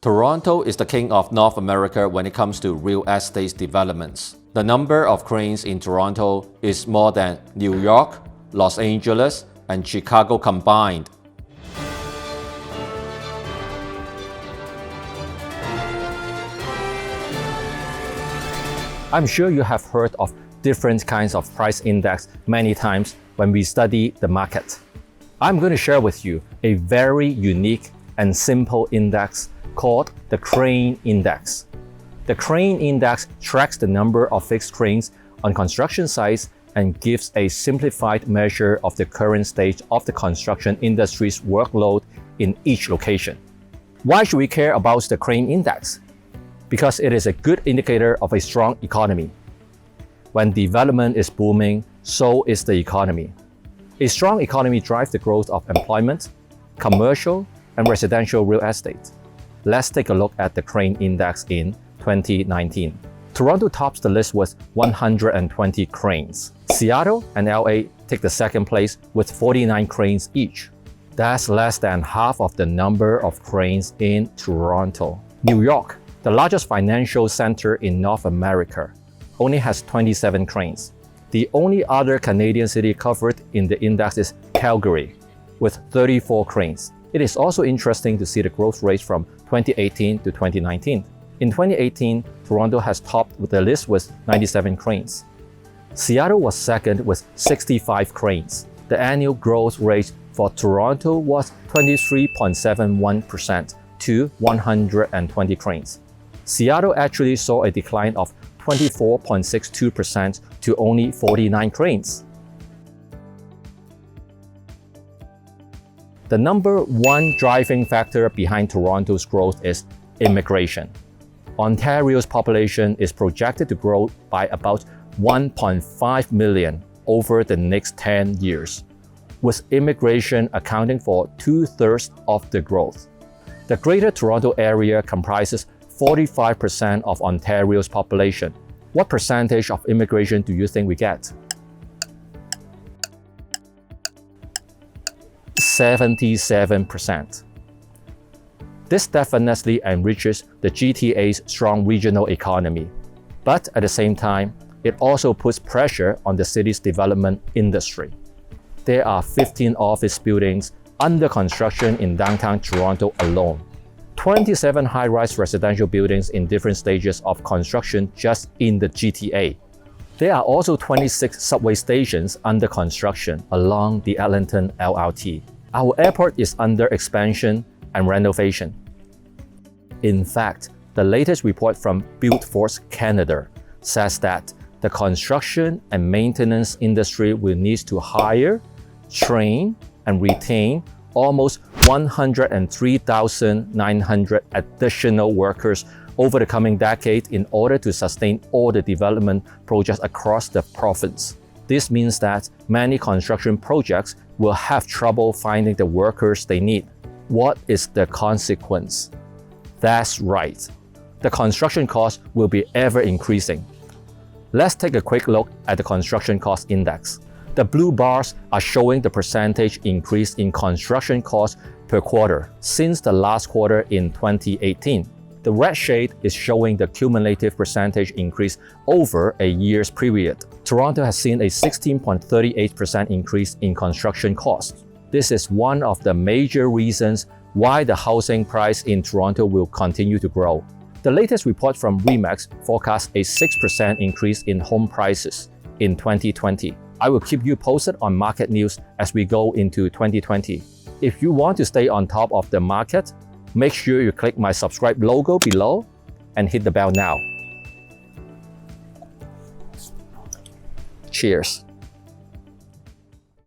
Toronto is the king of North America when it comes to real estate developments. The number of cranes in Toronto is more than New York, Los Angeles, and Chicago combined. I'm sure you have heard of different kinds of price index many times when we study the market. I'm going to share with you a very unique and simple index called the Crane Index. The Crane Index tracks the number of fixed cranes on construction sites and gives a simplified measure of the current stage of the construction industry's workload in each location. Why should we care about the Crane Index? Because it is a good indicator of a strong economy. When development is booming, so is the economy. A strong economy drives the growth of employment, commercial, and residential real estate. Let's take a look at the Crane Index in 2019. Toronto tops the list with 120 cranes. Seattle and LA take the second place with 49 cranes each. That's less than half of the number of cranes in Toronto. New York, the largest financial center in North America, only has 27 cranes. The only other Canadian city covered in the index is Calgary, with 34 cranes. It is also interesting to see the growth rate from 2018 to 2019. In 2018, Toronto has topped the list with 97 cranes. Seattle was second with 65 cranes. The annual growth rate for Toronto was 23.71% to 120 cranes. Seattle actually saw a decline of 24.62% to only 49 cranes. The number one driving factor behind Toronto's growth is immigration. Ontario's population is projected to grow by about 1.5 million over the next 10 years, with immigration accounting for 2/3 of the growth. The Greater Toronto Area comprises 45% of Ontario's population. What percentage of immigration do you think we get? 77%. This definitely enriches the GTA's strong regional economy, but at the same time, it also puts pressure on the city's development industry. There are 15 office buildings under construction in downtown Toronto alone, 27 high-rise residential buildings in different stages of construction just in the GTA. There are also 26 subway stations under construction along the Eglinton LRT. Our airport is under expansion and renovation. In fact, the latest report from Buildforce Canada says that the construction and maintenance industry will need to hire, train, and retain almost 103,900 additional workers over the coming decade in order to sustain all the development projects across the province. This means that many construction projects will have trouble finding the workers they need. What is the consequence? That's right. The construction cost will be ever increasing. Let's take a quick look at the construction cost index. The blue bars are showing the percentage increase in construction costs per quarter since the last quarter in 2018. The red shade is showing the cumulative percentage increase over a year's period. Toronto has seen a 16.38% increase in construction costs. This is one of the major reasons why the housing price in Toronto will continue to grow. The latest report from RE/MAX forecasts a 6% increase in home prices in 2020. I will keep you posted on market news as we go into 2020. If you want to stay on top of the market, make sure you click my subscribe logo below and hit the bell now. Cheers.